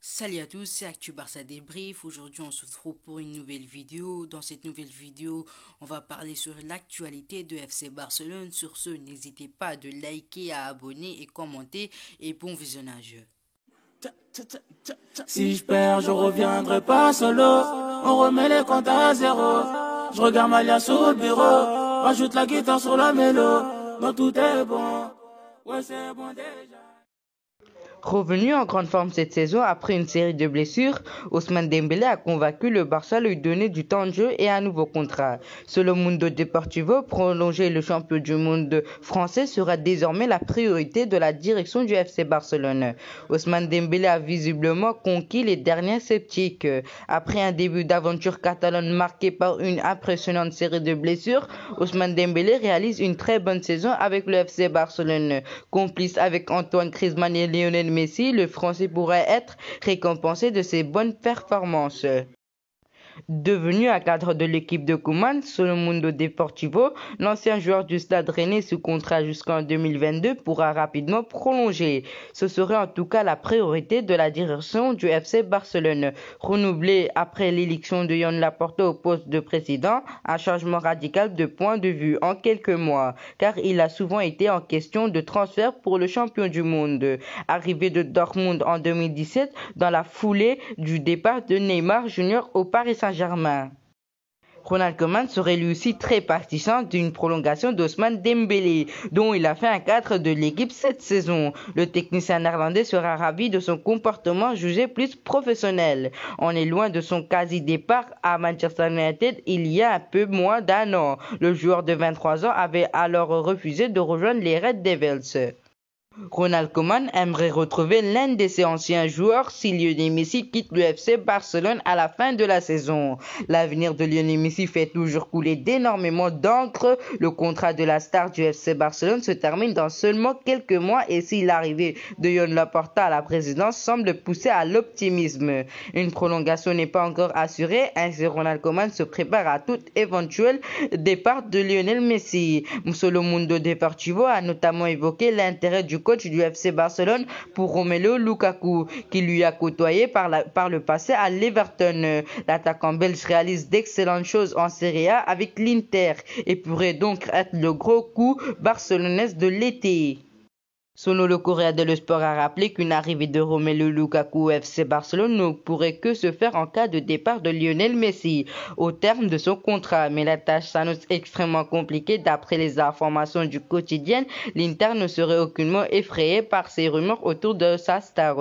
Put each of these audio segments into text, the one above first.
Salut à tous, c'est Actu Barça Débrief. Aujourd'hui, on se retrouve pour une nouvelle vidéo. Dans cette nouvelle vidéo, on va parler sur l'actualité de FC Barcelone. Sur ce, n'hésitez pas de liker, à abonner et commenter. Et bon visionnage. Si je perds, je reviendrai pas solo. On remet les comptes à zéro. Je regarde Malia sur le bureau. Rajoute la guitare sur la mélo. Donc tout est bon. Ouais, c'est bon déjà. Revenu en grande forme cette saison après une série de blessures, Ousmane Dembélé a convaincu le Barça de lui donner du temps de jeu et un nouveau contrat. Selon Mundo Deportivo, prolonger le champion du monde français sera désormais la priorité de la direction du FC Barcelone. Ousmane Dembélé a visiblement conquis les derniers sceptiques. Après un début d'aventure catalane marqué par une impressionnante série de blessures, Ousmane Dembélé réalise une très bonne saison avec le FC Barcelone. Complice avec Antoine Griezmann et Lionel Messi, le Français pourrait être récompensé de ses bonnes performances. Devenu un cadre de l'équipe de Koeman, selon Mundo Deportivo, l'ancien joueur du Stade Rennais sous contrat jusqu'en 2022 pourra rapidement prolonger. Ce serait en tout cas la priorité de la direction du FC Barcelone. Renouvelé après l'élection de Joan Laporta au poste de président, un changement radical de point de vue en quelques mois, car il a souvent été en question de transfert pour le champion du monde. Arrivé de Dortmund en 2017, dans la foulée du départ de Neymar Jr. au Paris Saint-Germain. Ronald Koeman serait lui aussi très partisan d'une prolongation d'Ousmane Dembélé, dont il a fait un cadre de l'équipe cette saison. Le technicien néerlandais sera ravi de son comportement jugé plus professionnel. On est loin de son quasi-départ à Manchester United il y a un peu moins d'un an. Le joueur de 23 ans avait alors refusé de rejoindre les Red Devils. Ronald Koeman aimerait retrouver l'un de ses anciens joueurs si Lionel Messi quitte le FC Barcelone à la fin de la saison. L'avenir de Lionel Messi fait toujours couler d'énormément d'encre. Le contrat de la star du FC Barcelone se termine dans seulement quelques mois et si l'arrivée de Joan Laporta à la présidence semble pousser à l'optimisme. Une prolongation n'est pas encore assurée, ainsi Ronald Koeman se prépare à tout éventuel départ de Lionel Messi. Solo Mundo Deportivo a notamment évoqué l'intérêt du coach du FC Barcelone pour Romelu Lukaku, qui lui a côtoyé par le passé à l'Everton. L'attaquant belge réalise d'excellentes choses en Serie A avec l'Inter et pourrait donc être le gros coup barcelonais de l'été. Selon le Correa dello Sport a rappelé qu'une arrivée de Romelu Lukaku au FC Barcelone ne pourrait que se faire en cas de départ de Lionel Messi au terme de son contrat. Mais la tâche s'annonce extrêmement compliquée d'après les informations du quotidien. L'Inter ne serait aucunement effrayé par ces rumeurs autour de sa star.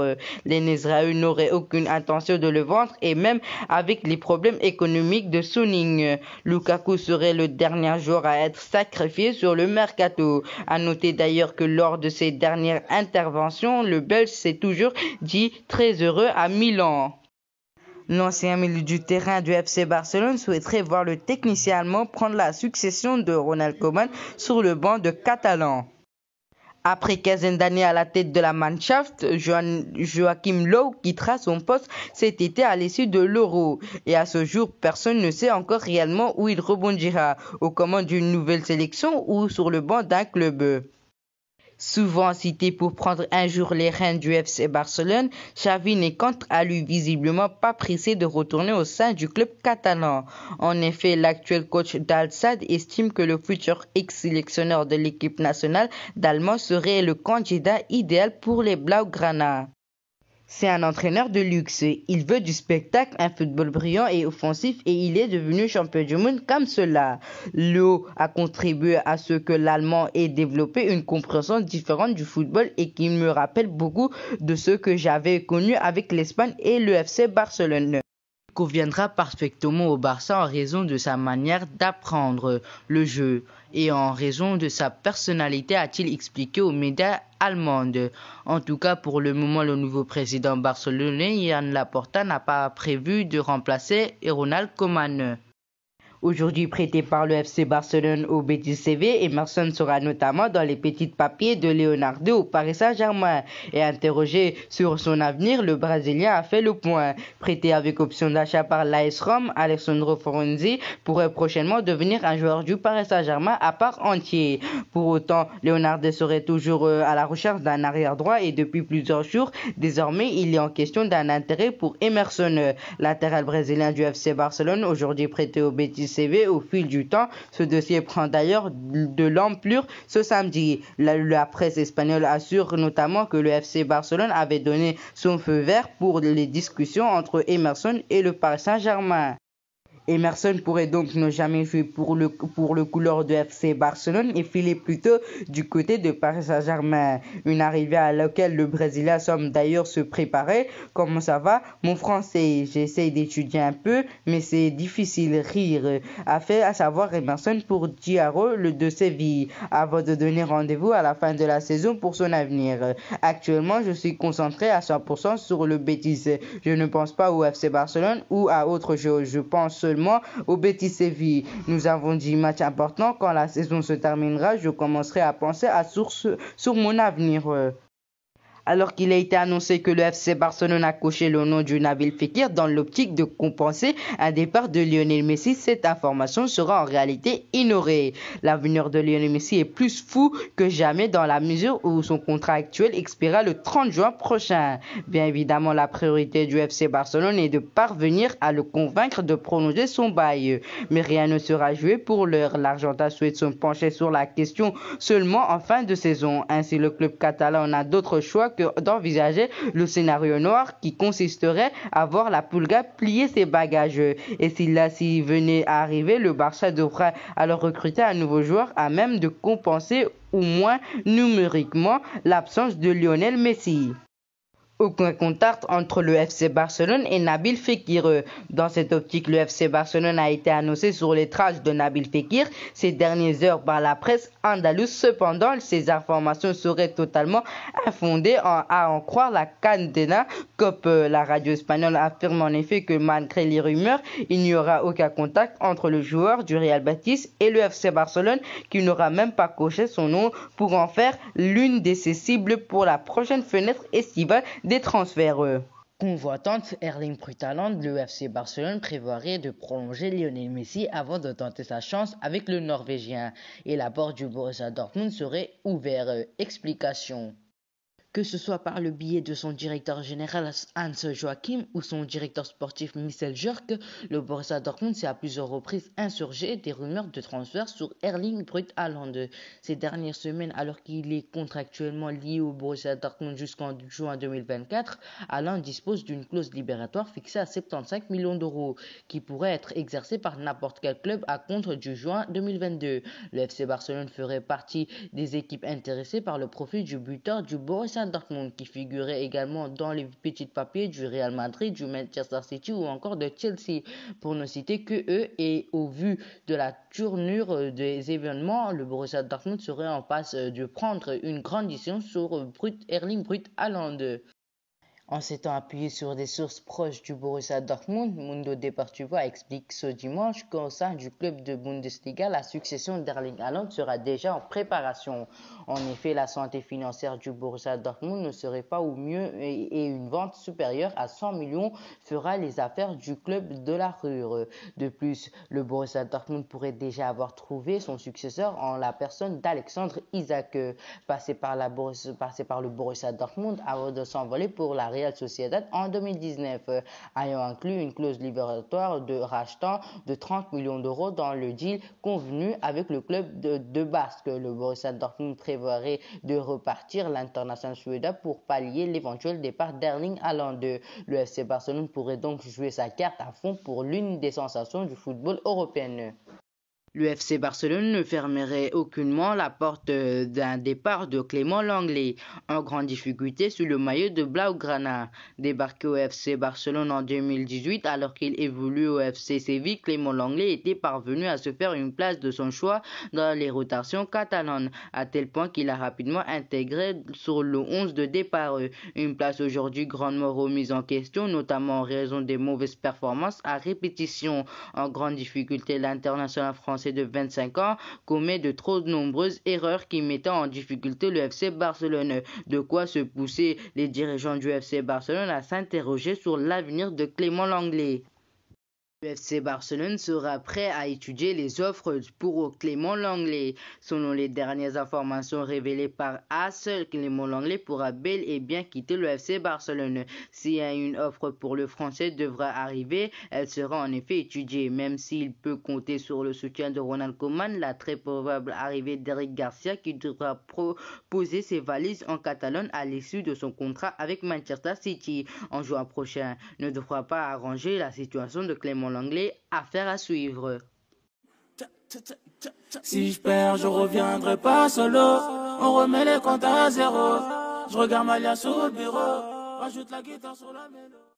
Les Israéliens n'auraient aucune intention de le vendre et même avec les problèmes économiques de Suning, Lukaku serait le dernier joueur à être sacrifié sur le mercato. À noter d'ailleurs que lors de ses dernière intervention, le Belge s'est toujours dit très heureux à Milan. L'ancien milieu du terrain du FC Barcelone souhaiterait voir le technicien allemand prendre la succession de Ronald Koeman sur le banc de Catalan. Après quinzaine d'années à la tête de la Mannschaft, Joachim Löw quittera son poste cet été à l'issue de l'Euro. Et à ce jour, personne ne sait encore réellement où il rebondira, aux commandes d'une nouvelle sélection ou sur le banc d'un club. Souvent cité pour prendre un jour les rênes du FC Barcelone, Xavi n'est quant à lui visiblement pas pressé de retourner au sein du club catalan. En effet, l'actuel coach d'Al-Sadd estime que le futur ex-sélectionneur de l'équipe nationale d'Allemagne serait le candidat idéal pour les Blaugrana. C'est un entraîneur de luxe. Il veut du spectacle, un football brillant et offensif et il est devenu champion du monde comme cela. Löw a contribué à ce que l'Allemand ait développé une compréhension différente du football et qui me rappelle beaucoup de ce que j'avais connu avec l'Espagne et le FC Barcelone. Il conviendra parfaitement au Barça en raison de sa manière d'apprendre le jeu et en raison de sa personnalité, a-t-il expliqué aux médias allemandes. En tout cas, pour le moment, le nouveau président barcelonais, Joan Laporta, n'a pas prévu de remplacer Ronald Koeman. Aujourd'hui prêté par le FC Barcelone au Betis CV, Emerson sera notamment dans les petits papiers de Leonardo au Paris Saint-Germain. Et interrogé sur son avenir, le Brésilien a fait le point. Prêté avec option d'achat par l'AS Rome, Alessandro Florenzi pourrait prochainement devenir un joueur du Paris Saint-Germain à part entière. Pour autant, Leonardo serait toujours à la recherche d'un arrière droit et depuis plusieurs jours, désormais, il est en question d'un intérêt pour Emerson, latéral brésilien du FC Barcelone, aujourd'hui prêté au Betis CV au fil du temps. Ce dossier prend d'ailleurs de l'ampleur ce samedi. La presse espagnole assure notamment que le FC Barcelone avait donné son feu vert pour les discussions entre Emerson et le Paris Saint-Germain. Emerson pourrait donc ne jamais jouer pour le couleur de FC Barcelone et filer plutôt du côté de Paris Saint-Germain. Une arrivée à laquelle le Brésilien semble d'ailleurs se préparer. Comment ça va? Mon français, j'essaie d'étudier un peu, mais c'est difficile. Rire. A fait à savoir Emerson pour Diaro, le de Séville, avant de donner rendez-vous à la fin de la saison pour son avenir. Actuellement, je suis concentré à 100% sur le Betis. Je ne pense pas au FC Barcelone ou à autre chose. Je pense seulement au Betis Séville. Nous avons 10 matchs importants. Quand la saison se terminera, je commencerai à penser sur mon avenir. Alors qu'il a été annoncé que le FC Barcelone a coché le nom du Nabil Fekir dans l'optique de compenser un départ de Lionel Messi, cette information sera en réalité ignorée. L'avenir de Lionel Messi est plus fou que jamais dans la mesure où son contrat actuel expirera le 30 juin prochain. Bien évidemment, la priorité du FC Barcelone est de parvenir à le convaincre de prolonger son bail. Mais rien ne sera joué pour l'heure. L'Argentin souhaite se pencher sur la question seulement en fin de saison. Ainsi, le club catalan n'a d'autre choix que d'envisager le scénario noir qui consisterait à voir la Pulga plier ses bagages. Et s'il venait à arriver, le Barça devra alors recruter un nouveau joueur à même de compenser au moins numériquement l'absence de Lionel Messi. Aucun contact entre le FC Barcelone et Nabil Fekir. Dans cette optique, le FC Barcelone a été annoncé sur les traces de Nabil Fekir ces dernières heures par la presse andalouse. Cependant, ces informations seraient totalement infondées à en croire la Cadena Cope. La radio espagnole affirme en effet que malgré les rumeurs, il n'y aura aucun contact entre le joueur du Real Betis et le FC Barcelone qui n'aura même pas coché son nom pour en faire l'une de ses cibles pour la prochaine fenêtre estivale des transferts. Convoitante Erling Braut Haaland, le FC Barcelone prévoirait de prolonger Lionel Messi avant de tenter sa chance avec le Norvégien et la porte du Borussia Dortmund serait ouverte. Explication. Que ce soit par le biais de son directeur général Hans Joachim ou son directeur sportif Michel Jörg, le Borussia Dortmund s'est à plusieurs reprises insurgé des rumeurs de transfert sur Erling Braut Haaland. Ces dernières semaines, alors qu'il est contractuellement lié au Borussia Dortmund jusqu'en juin 2024, Haaland dispose d'une clause libératoire fixée à 75 millions d'euros, qui pourrait être exercée par n'importe quel club à compte du juin 2022. Le FC Barcelone ferait partie des équipes intéressées par le profil du buteur du Borussia Dortmund qui figurait également dans les petits papiers du Real Madrid, du Manchester City ou encore de Chelsea, pour ne citer que eux. Et au vu de la tournure des événements, le Borussia Dortmund serait en passe de prendre une grande décision sur Erling Braut Haaland. En s'étant appuyé sur des sources proches du Borussia Dortmund, Mundo Deportivo explique ce dimanche qu'au sein du club de Bundesliga, la succession d'Erling Haaland sera déjà en préparation. En effet, la santé financière du Borussia Dortmund ne serait pas au mieux et une vente supérieure à 100 millions fera les affaires du club de la Ruhr. De plus, le Borussia Dortmund pourrait déjà avoir trouvé son successeur en la personne d'Alexandre Isak, passé par le Borussia Dortmund avant de s'envoler pour la Real Sociedad en 2019, ayant inclus une clause libératoire de rachat de 30 millions d'euros dans le deal convenu avec le club de Basque. Le Borussia Dortmund prévoirait de repartir l'international suédois pour pallier l'éventuel départ d'Erling Haaland. Le FC Barcelone pourrait donc jouer sa carte à fond pour l'une des sensations du football européen. Le FC Barcelone ne fermerait aucunement la porte d'un départ de Clément Lenglet, en grande difficulté sous le maillot de Blaugrana. Débarqué au FC Barcelone en 2018 alors qu'il évolue au FC Séville, Clément Lenglet était parvenu à se faire une place de son choix dans les rotations catalanes, à tel point qu'il a rapidement intégré sur le 11 de départ. Une place aujourd'hui grandement remise en question, notamment en raison des mauvaises performances à répétition. En grande difficulté, l'international français de 25 ans commet de trop nombreuses erreurs qui mettent en difficulté le FC Barcelone. De quoi se pousser les dirigeants du FC Barcelone à s'interroger sur l'avenir de Clément Lenglet. Le FC Barcelone sera prêt à étudier les offres pour Clément Lenglet. Selon les dernières informations révélées par AS, Clément Lenglet pourra bel et bien quitter le FC Barcelone. Si une offre pour le Français devra arriver, elle sera en effet étudiée. Même s'il peut compter sur le soutien de Ronald Koeman, la très probable arrivée d'Eric Garcia qui devra poser ses valises en Catalogne à l'issue de son contrat avec Manchester City en juin prochain ne devra pas arranger la situation de Clément Lenglet. Affaire à suivre. Si je perds, je reviendrai pas solo. On remet les comptes à zéro. Je regarde Malia sur le bureau. Rajoute la guitare sur la mélodie.